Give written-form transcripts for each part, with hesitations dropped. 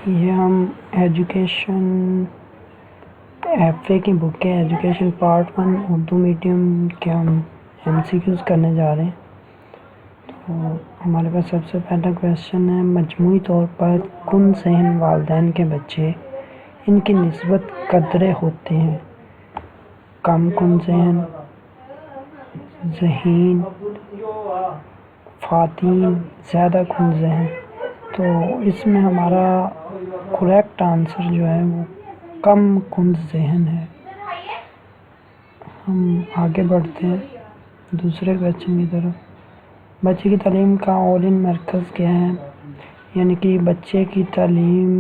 یہ ہم education F A کی بک ہے، ایجوکیشن پارٹ 1 اردو میڈیم کے ہم MCQs کرنے جا رہے ہیں۔ تو ہمارے پاس سب سے پہلا کویشچن ہے، مجموعی طور پر کن ذہن والدین کے بچے ان کی نسبت قدرے ہوتے ہیں؟ کم کن ذہن، ذہین، فاتین، زیادہ کن ذہن۔ تو اس میں ہمارا کریکٹ آنسر جو ہے وہ کم کن ذہن ہے۔ ہم آگے بڑھتے ہیں دوسرے کویشچن کی طرف۔ بچے کی تعلیم کا اولین مرکز کیا ہے؟ یعنی کہ بچے کی تعلیم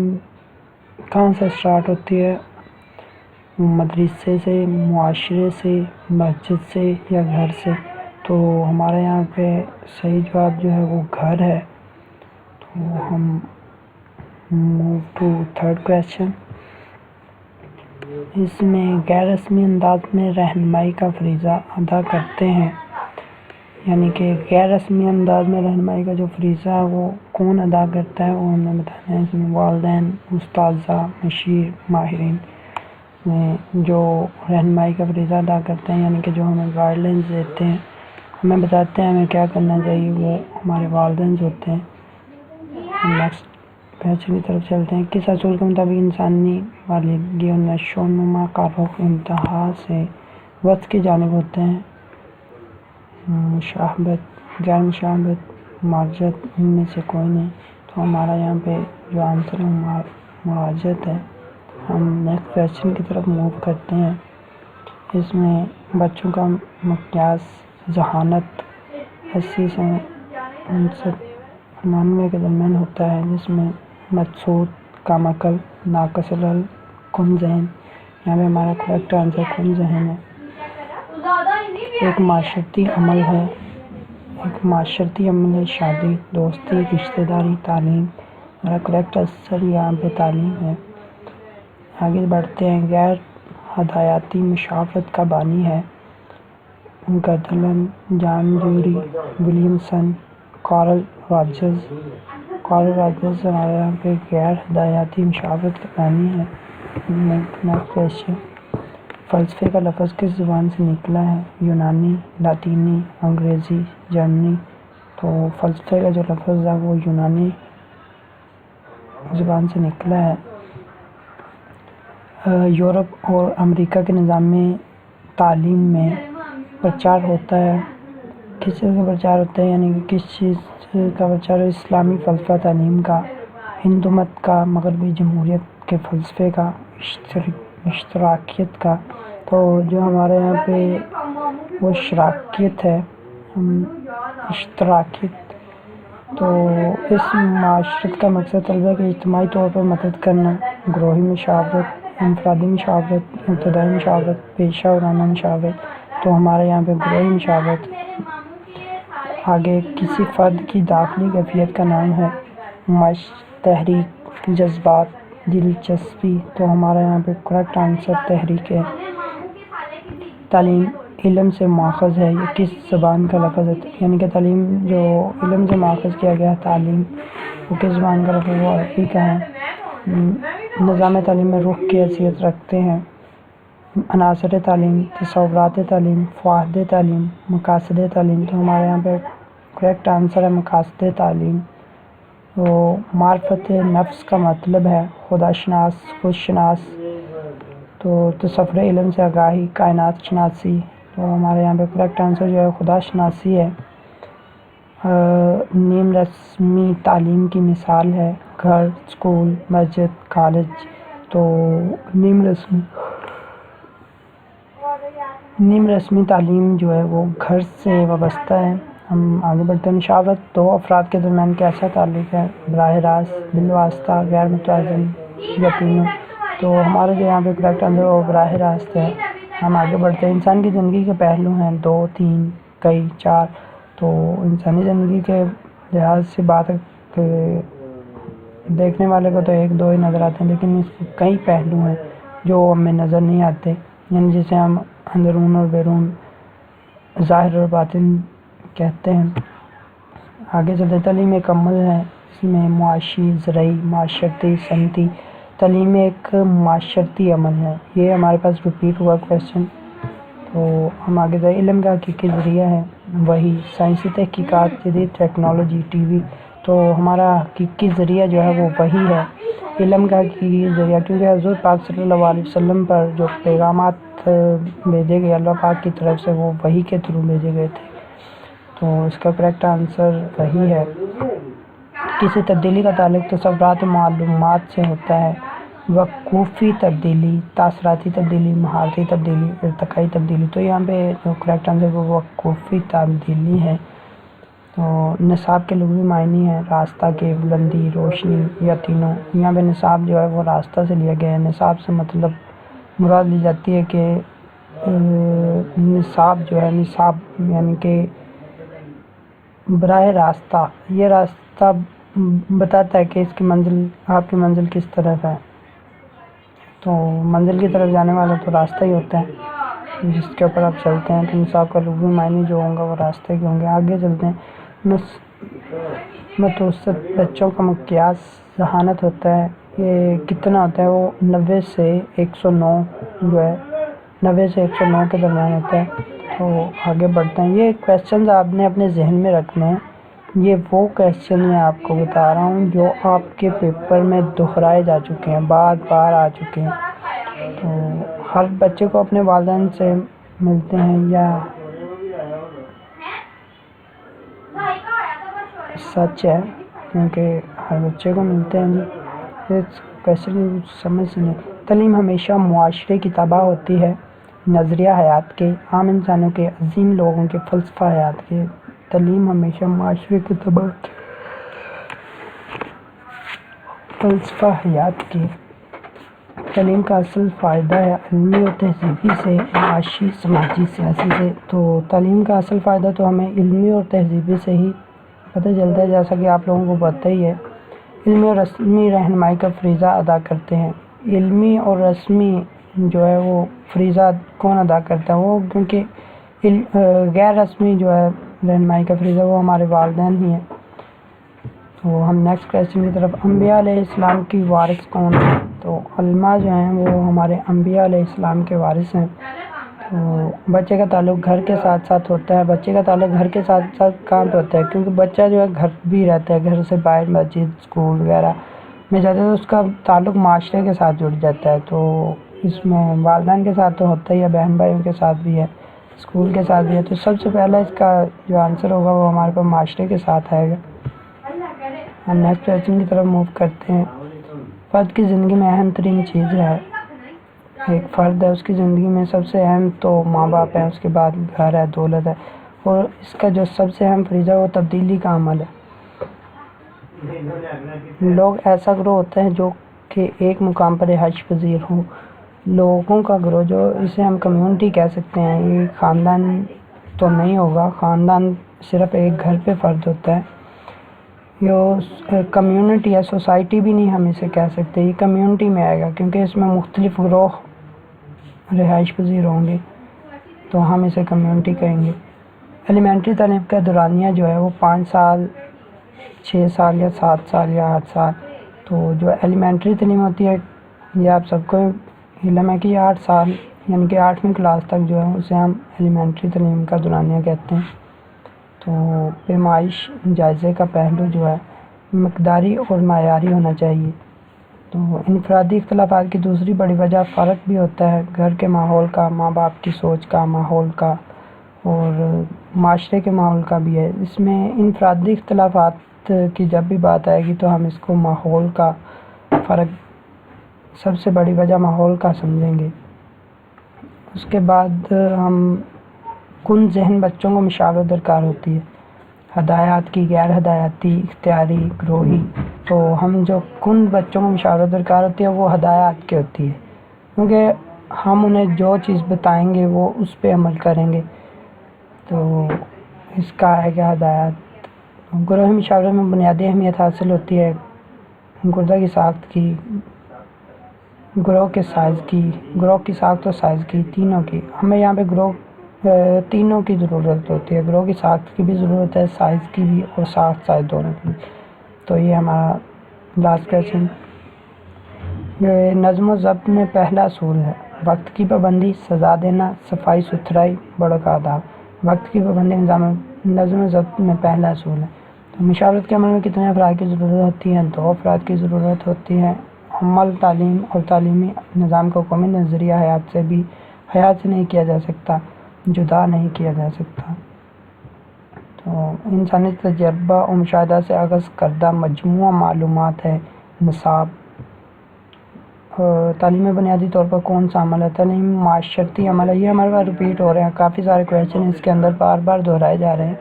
کہاں سے سٹارٹ ہوتی ہے؟ مدرسے سے، معاشرے سے، مسجد سے یا گھر سے؟ تو ہمارے یہاں پہ صحیح جواب جو ہے وہ گھر ہے۔ تو ہم موو ٹو تھرڈ کویشچن۔ اس میں غیر رسمی انداز میں رہنمائی کا فریضہ ادا کرتے ہیں، یعنی کہ غیر رسمی انداز میں رہنمائی کا جو فریضہ ہے وہ کون ادا کرتا ہے، وہ ہمیں بتانا ہے۔ اس میں والدین، اساتذہ، مشیر، ماہرین میں جو رہنمائی کا فریضہ ادا کرتے ہیں، یعنی کہ جو ہمیں گائیڈ لائنز دیتے ہیں، ہمیں بتاتے ہیں ہمیں کیا کرنا چاہیے، وہ ہمارے والدین ہوتے ہیں۔ نیکسٹ کویشچن کی طرف چلتے ہیں۔ کس اصول کے مطابق انسانی بالغی و نشو و نما کا رخ انتہا سے وسط کی جانب ہوتے ہیں؟ مشابہت، غیر مشابہت، معاجت، ان میں سے کوئی نہیں۔ تو ہمارا یہاں پہ جو آنسر ہے معاجت ہے۔ ہم نیکسٹ کویشچن کی طرف موو کرتے ہیں۔ اس میں بچوں کا مقیاس ذہانت 80 سے 99 کے درمیان ہوتا ہے، جس میں مقصود، کم عقل، ناقص العقل، کن ذہن۔ یہاں پہ ہمارا کریکٹ آنسر کن ذہن ہے۔ ایک معاشرتی عمل ہے، ایک معاشرتی عمل ہے شادی، دوستی، رشتہ داری، تعلیم۔ ہمارا کریکٹ آنسر یہاں پہ تعلیم ہے۔ آگے بڑھتے ہیں۔ غیر ہدایاتی مشاورت کا بانی ہے؟ گردلند، John Dewey, Williamson, Carl Rogers. Carl Rogers ہمارے یہاں پہ غیر ہدایاتی مشاورت کا بانی ہے۔ Next question. فلسفے کا لفظ کس زبان سے نکلا ہے؟ یونانی، لاطینی، انگریزی، جرمنی؟ تو فلسفے کا جو لفظ ہے وہ یونانی زبان سے نکلا ہے۔ یورپ اور امریکہ کے نظام تعلیم میں پرچار ہوتا ہے، کس چیز کا پرچار ہوتا ہے؟ یعنی کہ کس چیز کا پرچار ہے؟ اسلامی فلسفہ تعلیم کا، ہندو مت کا، مغربی جمہوریت کے فلسفے کا، اشتراکیت کا؟ تو جو ہمارے یہاں پہ وہ اشتراکیت ہے، اشتراکیت۔ تو اس معاشرت کا مقصد طلبہ کی اجتماعی طور پر مدد کرنا، گروہی مشاورت، انفرادی مشاورت، ابتدائی مشاورت، پیشہ ورانہ مشاورت؟ تو ہمارے یہاں پہ گروہی مشاورت۔ آگے، کسی فرد کی داخلی کیفیت کا نام ہے؟ مشق، تحریک، جذبات، دلچسپی؟ تو ہمارا یہاں پہ کریکٹ آنسر تحریک ہے۔ تعلیم علم سے ماخذ ہے، یہ کس زبان کا لفظ ہے؟ یعنی کہ تعلیم جو علم سے ماخذ کیا گیا ہے تعلیم، وہ کس زبان کا لفظ ہے؟ وہ عربی کا ہے۔ نظام تعلیم میں رخ کی حیثیت رکھتے ہیں؟ عناصر تعلیم، تصورات تعلیم، فوائد تعلیم، مقاصد تعلیم؟ تو ہمارے یہاں پہ کریکٹ آنسر ہے مقاصد تعلیم۔ وہ معرفت نفس کا مطلب ہے خدا شناس، خود شناس۔ تو تصور علم سے آگاہی، کائنات شناسی؟ تو ہمارے یہاں پہ کریکٹ آنسر جو ہے خدا شناسی ہے۔ نیم رسمی تعلیم کی مثال ہے؟ گھر، اسکول، مسجد، کالج؟ تو نیم رسمی تعلیم جو ہے وہ گھر سے وابستہ ہے۔ ہم آگے بڑھتے ہیں۔ مشاورت دو افراد کے درمیان کیسا تعلق ہے؟ براہ راست، بالواسطہ، غیر متوازن یا تینوں؟ تو ہمارے جو یہاں پہ کریکٹ آنسر وہ براہ راست ہے۔ ہم آگے بڑھتے ہیں۔ انسان کی زندگی کے پہلو ہیں 2، 3، کئی، 4؟ تو انسانی زندگی کے لحاظ سے بات دیکھنے والے کو تو 1، 2 ہی نظر آتے ہیں، لیکن اس کے کئی پہلو ہیں جو ہمیں نظر نہیں آتے، یعنی جسے ہم اندرون اور بیرون، ظاہر اور باطن کہتے ہیں۔ آگے چلتے، تعلیم ایک عمل ہے، اس میں معاشی، زرعی، معاشرتی، صنعتی تعلیم ایک معاشرتی عمل ہے۔ یہ ہمارے پاس ریپیٹ ہوا کویشچن، تو ہم آگے جائیں۔ علم کا حقیقی ذریعہ ہے وہی، سائنسی تحقیقات، جدید ٹیکنالوجی، ٹی وی۔ تو ہمارا حقیقی ذریعہ جو ہے وہ وہی ہے، علم کا حقیقی ذریعہ، کیونکہ حضور پاک صلی اللہ علیہ وسلم پر جو پیغامات بھیجے گئے اللہ پاک کی طرف سے، وہ وہی کے تھرو بھیجے گئے تھے، تو اس کا کریکٹ آنسر وہی ہے۔ کسی تبدیلی کا تعلق تصورات و معلومات سے ہوتا ہے، وقوفی تبدیلی، تاثراتی تبدیلی، مہارتی تبدیلی، ارتقائی تبدیلی۔ تو یہاں پہ جو کریکٹ آنسر وہ وقوفی تبدیلی ہے۔ تو نصاب کے لغوی معنی ہے راستہ کے، بلندی، روشنی یا تینوں۔ یہاں پہ نصاب جو ہے وہ راستہ سے لیا گیا ہے۔ نصاب سے مطلب مراد لی جاتی ہے کہ نصاب جو ہے، نصاب یعنی کہ براہ راستہ، یہ راستہ بتاتا ہے کہ اس کی منزل، آپ کی منزل کس طرف ہے۔ تو منزل کی طرف جانے والا تو راستہ ہی ہوتا ہے جس کے اوپر آپ چلتے ہیں، تو نصاب کا لغوی معنی جو ہوں گا وہ راستے کے ہوں گے۔ آگے چلتے ہیں۔ متوسط بچوں کا مقیاس ذہانت ہوتا ہے، یہ کتنا ہوتا ہے؟ وہ 90 سے 109 جو ہے، 90 سے 109 کے درمیان ہوتا ہے۔ تو آگے بڑھتے ہیں۔ یہ کویشچنز آپ نے اپنے ذہن میں رکھنے ہیں۔ یہ وہ کویشچن میں آپ کو بتا رہا ہوں جو آپ کے پیپر میں دہرائے جا چکے ہیں، بار بار آ چکے ہیں۔ تو ہر بچے کو اپنے والدین سے ملتے ہیں یا سچ ہے، کیونکہ ہر بچے کو ملتے ہیں جی، اس کویشچن سمجھ سے نہیں۔ تعلیم ہمیشہ معاشرے کی تباہ ہوتی ہے، نظریہ حیات کے، عام انسانوں کے، عظیم لوگوں کے، فلسفہ حیات کے۔ تعلیم ہمیشہ معاشرے کی تباہ ہوتی ہے، فلسفہ حیات کے۔ تعلیم کا اصل فائدہ ہے علمی اور تہذیبی سے، معاشی، سماجی، سیاسی سے۔ تو تعلیم کا اصل فائدہ تو ہمیں علمی اور تہذیبی سے ہی پتہ چلتا ہے، جیسا کہ آپ لوگوں کو پتہ ہی ہے۔ علمی اور رسمی رہنمائی کا فریضہ ادا کرتے ہیں۔ علمی اور رسمی جو ہے وہ فریضہ کون ادا کرتا ہے؟ وہ کیونکہ غیر رسمی جو ہے رہنمائی کا فریضہ وہ ہمارے والدین ہی ہیں۔ تو ہم نیکسٹ کویشچن کی طرف۔ انبیاء علیہ السلام کی وارث کون ہے؟ تو علماء جو ہیں وہ ہمارے انبیاء علیہ السلام کے وارث ہیں۔ تو بچے کا تعلق گھر کے ساتھ ساتھ ہوتا ہے۔ بچے کا تعلق گھر کے ساتھ ساتھ کہاں پہ ہوتا ہے؟ کیونکہ بچہ جو ہے گھر بھی رہتا ہے، گھر سے باہر مسجد، اسکول وغیرہ میں جاتا ہے، تو اس کا تعلق معاشرے کے ساتھ جڑ جاتا ہے۔ تو اس میں والدین کے ساتھ تو ہوتا ہی ہے، بہن بھائیوں کے ساتھ بھی ہے، اسکول کے ساتھ بھی ہے۔ تو سب سے پہلا اس کا جو آنسر ہوگا وہ ہمارے پاس معاشرے کے ساتھ آئے گا۔ ہم نیکسٹ کویشچن کی طرف موو کرتے ہیں۔ فرد کی زندگی میں اہم ترین چیز ہے، ایک فرد ہے، اس کی زندگی میں سب سے اہم تو ماں باپ ہے، اس کے بعد گھر ہے، دولت ہے، اور اس کا جو سب سے اہم فریضہ ہے وہ تبدیلی کا عمل ہے۔ لوگ ایسا گروہ ہوتا ہے جو کہ ایک مقام پر رہائش پذیر ہوں۔ لوگوں کا گروہ جو اسے ہم کمیونٹی کہہ سکتے ہیں، یہ خاندان تو نہیں ہوگا، خاندان صرف ایک گھر پہ فرد ہوتا ہے۔ یہ کمیونٹی ہے، سوسائٹی بھی نہیں ہم اسے کہہ سکتے، یہ کمیونٹی میں آئے گا کیونکہ اس میں مختلف گروہ رہائش پذیر ہوں گے، تو ہم اسے کمیونٹی کہیں گے۔ ایلیمنٹری تعلیم کا دورانیہ جو ہے وہ 5 سال، 6 سال یا 7 سال یا 8 سال۔ تو جو ایلیمنٹری تعلیم ہوتی ہے یہ آپ سب کو علم ہے کہ یہ 8 سال یعنی کہ 8ویں کلاس تک جو ہے اسے ہم ایلیمنٹری تعلیم کا دورانیہ کہتے ہیں۔ تو پیمائش جائزے کا پہلو جو ہے مقداری اور معیاری ہونا چاہیے۔ تو انفرادی اختلافات کی دوسری بڑی وجہ فرق بھی ہوتا ہے، گھر کے ماحول کا، ماں باپ کی سوچ کا، ماحول کا، اور معاشرے کے ماحول کا بھی ہے۔ اس میں انفرادی اختلافات کی جب بھی بات آئے گی تو ہم اس کو ماحول کا فرق، سب سے بڑی وجہ ماحول کا سمجھیں گے۔ اس کے بعد ہم کن ذہن بچوں کو مشاورت درکار ہوتی ہے، ہدایات کی، غیر ہدایاتی، اختیاری، گروہی۔ تو ہم جو کن بچوں کو مشاورت درکار ہوتی ہے وہ ہدایات کی ہوتی ہے، کیونکہ ہم انہیں جو چیز بتائیں گے وہ اس پہ عمل کریں گے، تو اس کا ہے کہ ہدایات۔ گروہی مشاورت میں بنیادی اہمیت حاصل ہوتی ہے گردہ کی ساخت کی، گروہ کے سائز کی، گروہ کی ساخت اور سائز کی، تینوں کی۔ ہمیں یہاں پہ گروہ تینوں کی ضرورت ہوتی ہے، گروہ کی ساخت کی بھی ضرورت ہے، سائز کی بھی، اور ساخت سائز دونوں کی بھی۔ تو یہ ہمارا لاسٹ کویشچن، نظم و ضبط میں پہلا اصول ہے وقت کی پابندی، سزا دینا، صفائی ستھرائی، بڑوں کا آداب۔ وقت کی پابندی نظم و ضبط میں پہلا اصول ہے۔ تو مشاورت کے عمل میں کتنے افراد کی ضرورت ہوتی ہے؟ 2 افراد کی ضرورت ہوتی ہے۔ عمل، تعلیم اور تعلیمی نظام کو قومی نظریہ حیات سے نہیں کیا جا سکتا، جدا نہیں کیا جا سکتا۔ تو انسانی تجربہ و مشاہدہ سے اخذ کردہ مجموعہ معلومات ہے نصاب۔ تعلیم میں بنیادی طور پر کون سا عمل ہے؟ تعلیم معاشرتی عمل ہے۔ یہ ہمارے پاس ریپیٹ ہو رہے ہیں، کافی سارے کویشچن اس کے اندر بار بار دہرائے جا رہے ہیں،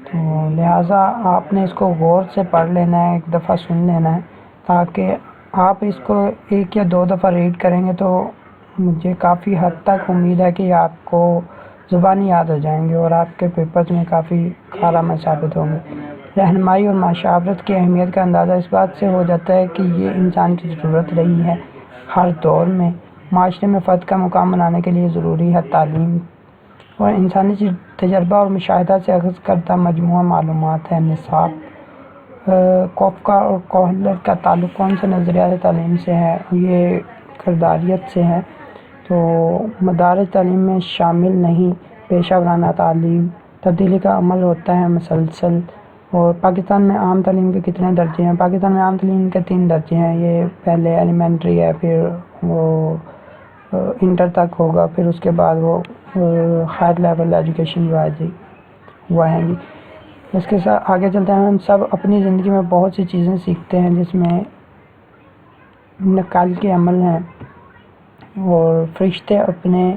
تو لہٰذا آپ نے اس کو غور سے پڑھ لینا ہے، ایک دفعہ سن لینا ہے، تاکہ آپ اس کو 1 یا 2 دفعہ ریڈ کریں گے تو مجھے کافی حد تک امید ہے کہ آپ کو زبانی یاد ہو جائیں گے اور آپ کے پیپرز میں کافی کارآمد ثابت ہوں گے۔ رہنمائی اور مشاورت کی اہمیت کا اندازہ اس بات سے ہو جاتا ہے کہ یہ انسان کی ضرورت رہی ہے ہر دور میں۔ معاشرے میں فرد کا مقام بنانے کے لیے ضروری ہے تعلیم اور انسانی تجربہ اور مشاہدہ سے اخذ کردہ مجموعہ معلومات ہے نصاب۔ کوفکا اور کوہلر کا تعلق کون سے نظریات تعلیم سے ہے؟ یہ کرداریت سے ہے۔ تو مدارج تعلیم میں شامل نہیں، پیشہ ورانہ تعلیم، تبدیلی کا عمل ہوتا ہے مسلسل۔ اور پاکستان میں عام تعلیم کے کتنے درجے ہیں؟ پاکستان میں عام تعلیم کے 3 درجے ہیں، یہ پہلے ایلیمنٹری ہے، پھر وہ انٹر تک ہوگا، پھر اس کے بعد وہ ہائر لیول ایجوکیشن جو ہے جی وہ آئیں گی۔ اس کے ساتھ آگے چلتے ہیں، ہم سب اپنی زندگی میں بہت سی چیزیں سیکھتے ہیں جس میں نقل کے عمل ہیں، اور فرشتے اپنے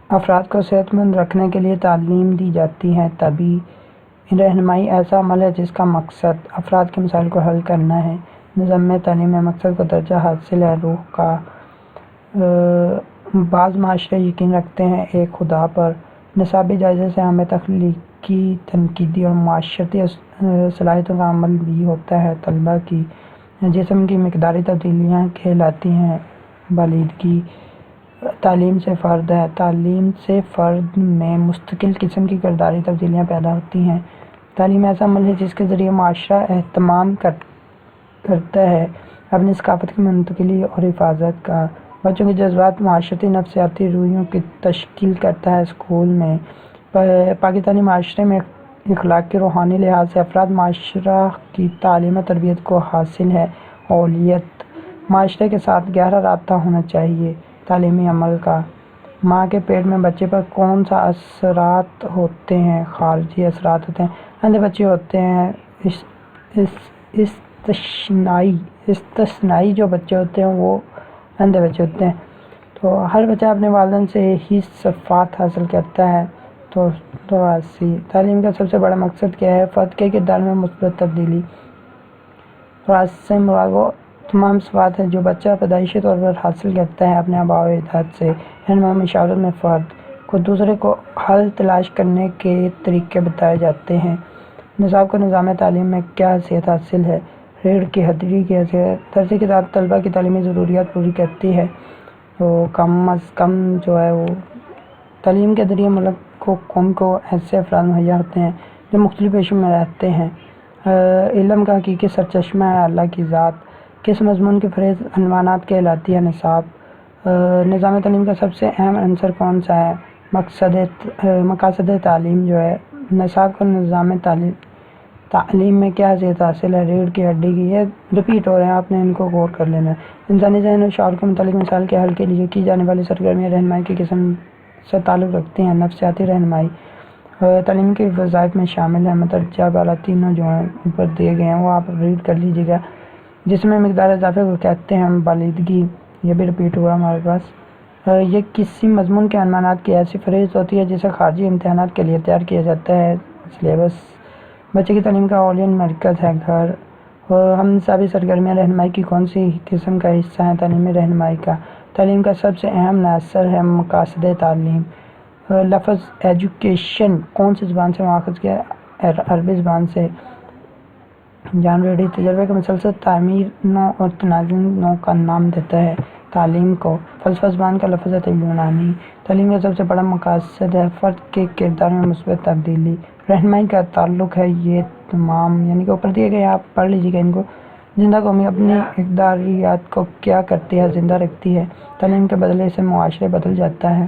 افراد کو صحت مند رکھنے کے لیے تعلیم دی جاتی ہے۔ طبی رہنمائی ایسا عمل ہے جس کا مقصد افراد کے مسائل کو حل کرنا ہے۔ نظام تعلیم میں مقصد کو درجہ حاصل ہے روح کا۔ بعض معاشرے یقین رکھتے ہیں ایک خدا پر۔ نصابی جائزے سے ہمیں تخلیقی، تنقیدی اور معاشرتی صلاحیتوں کا عمل بھی ہوتا ہے۔ طلباء کی جسم کی مقداری تبدیلیاں کہلاتی ہیں بالیدگی۔ تعلیم سے فرد ہے، تعلیم سے فرد میں مستقل قسم کی کرداری تبدیلیاں پیدا ہوتی ہیں۔ تعلیم ایسا عمل ہے جس کے ذریعے معاشرہ اہتمام کرتا ہے اپنی ثقافت کی منتقلی اور حفاظت کا۔ بچوں کے جذبات معاشرتی نفسیاتی رویوں کی تشکیل کرتا ہے۔ اسکول میں پاکستانی معاشرے میں اخلاق کے روحانی لحاظ سے افراد معاشرہ کی تعلیم و تربیت کو حاصل ہے۔ اولویت معاشرے کے ساتھ گہرا رابطہ ہونا چاہیے۔ تعلیمی عمل کا ماں کے پیٹ میں بچے پر کون سا اثرات ہوتے ہیں؟ خارجی اثرات ہوتے ہیں، اندھے بچے ہوتے ہیں، استثنائی جو بچے ہوتے ہیں وہ اندھے بچے ہوتے ہیں۔ تو ہر بچہ اپنے والدین سے ہی صفات حاصل کرتا ہے۔ تو تعلیم کا سب سے بڑا مقصد کیا ہے؟ فرد کے کردار میں مثبت تبدیلی۔ سے مراد وہ تمام صفات ہیں جو بچہ پیدائشی طور پر حاصل کرتا ہے اپنے آباء و اجداد سے۔ رہنمائی مشاورت میں فرد کو دوسرے کو حل تلاش کرنے کے طریقے بتائے جاتے ہیں۔ نصاب کو نظام تعلیم میں کیا حیثیت حاصل ہے؟ ریڑھ کی ہڈی کی حیثیت۔ درسی کتاب طلباء کی تعلیمی ضروریات پوری کرتی ہے۔ تو کم از کم جو ہے وہ تعلیم کے ذریعے ملک کو قوم کو ایسے افراد مہیا ہوتے ہیں جو مختلف پیشوں میں رہتے ہیں۔ علم کا حقیقی سرچشمہ ہے اللہ کی ذات۔ کس مضمون کی فہرست عنوانات کہلاتی ہے؟ نصاب۔ نظام تعلیم کا سب سے اہم عنصر کون سا ہے؟ مقاصد تعلیم جو ہے۔ نصاب کو نظام تعلیم میں کیا حیثیت حاصل ہے؟ ریڑھ کی ہڈی کی۔ یہ ریپیٹ ہو رہے ہیں، آپ نے ان کو غور کر لینا ہے۔ انسانی ذہن اور شعور کے متعلق مسائل کے حل کے لیے کی جانے والی سرگرمیاں رہنمائی کی قسم سے تعلق رکھتی ہیں۔ نفسیاتی رہنمائی تعلیم کے وظائف میں شامل ہے۔ مدرجہ بالا تینوں جو ہیں اوپر دیے گئے ہیں وہ آپ ریڈ کر لیجیے گا۔ جس میں مقدار اضافے کو کہتے ہیں بالیدگی، یہ بھی ریپیٹ ہوا ہمارے پاس۔ یہ کسی مضمون کے عنوانات کی ایسی فہرست ہوتی ہے جسے خارجی امتحانات کے لیے تیار کیا جاتا ہے۔ سلیبس بچے کی تعلیم کا اولین مرکز ہے گھر۔ ہم نصابی سرگرمیاں رہنمائی کی کون سی قسم کا حصہ ہیں؟ تعلیمی رہنمائی کا۔ تعلیم کا سب سے اہم عنصر ہے مقاصد تعلیم۔ لفظ ایجوکیشن کون سی زبان سے ماخوذ کیا؟ عربی زبان سے۔ جان ریڈی تجربے کے مسلسل تعمیر نو اور تناظر نو کا نام دیتا ہے۔ تعلیم کو فلسفہ زبان کا لفظ ہے یونانی۔ تعلیم کا سب سے بڑا مقصد ہے فرد کے کردار میں مثبت تبدیلی، رہنمائی کا تعلق ہے۔ یہ تمام یعنی کہ اوپر دیے گئے آپ پڑھ لیجیے گا ان کو۔ زندہ قومی اپنی اقداریات کو کیا کرتی ہے؟ زندہ رکھتی ہے۔ تعلیم کے بدلے سے معاشرے بدل جاتا ہے۔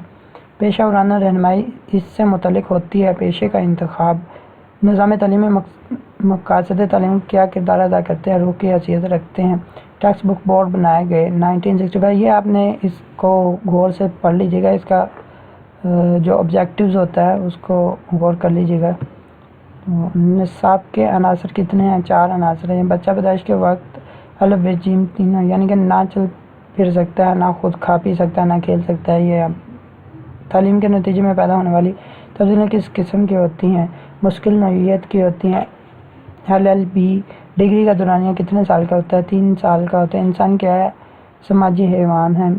پیشہ ورانہ رہنمائی اس سے متعلق ہوتی ہے۔ پیشے کا انتخاب، نظام تعلیمی مقاصد تعلیم کیا کردار ادا کرتے ہیں؟ روح کی حیثیت رکھتے ہیں۔ ٹیکسٹ بک بورڈ بنائے گئے 1965۔ یہ آپ نے اس کو غور سے پڑھ لیجیے گا، اس کا جو آبجیکٹیوز ہوتا ہے اس کو غور کر لیجیے گا۔ نصاب کے عناصر کتنے ہیں؟ 4 عناصر ہیں۔ بچہ پیدائش کے وقت الف ب ج تینوں یعنی کہ نہ چل پھر سکتا ہے، نہ خود کھا پی سکتا ہے، نہ کھیل سکتا ہے۔ یہ تعلیم کے نتیجے میں پیدا ہونے والی تبدیلیاں کس قسم کی ہوتی ہیں؟ مشکل نوعیت کی ہوتی ہیں۔ LLB ڈگری کا دورانیہ کتنے سال کا ہوتا ہے؟ 3 سال کا ہوتا ہے۔ انسان کیا ہے؟ سماجی حیوان ہے۔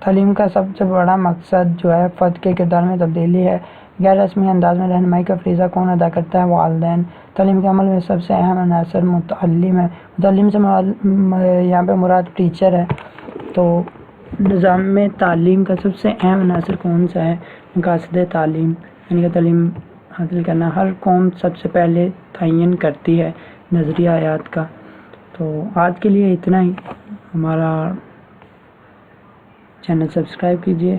تعلیم کا سب سے بڑا مقصد جو ہے فرد کے کردار میں تبدیلی ہے۔ غیر رسمی انداز میں رہنمائی کا فریضہ کون ادا کرتا ہے؟ والدین۔ تعلیم کے عمل میں سب سے اہم عنصر متعلم ہے۔ متعلم سے یہاں پہ مراد ٹیچر ہے۔ تو نظام میں تعلیم کا سب سے اہم عنصر کون سا ہے؟ مقاصد تعلیم یعنی کہ تعلیم حاصل کرنا ہر قوم سب سے پہلے تعین کرتی ہے نظریہ حیات کا۔ تو آج کے لیے اتنا ہی۔ ہمارا چینل سبسکرائب کیجیے۔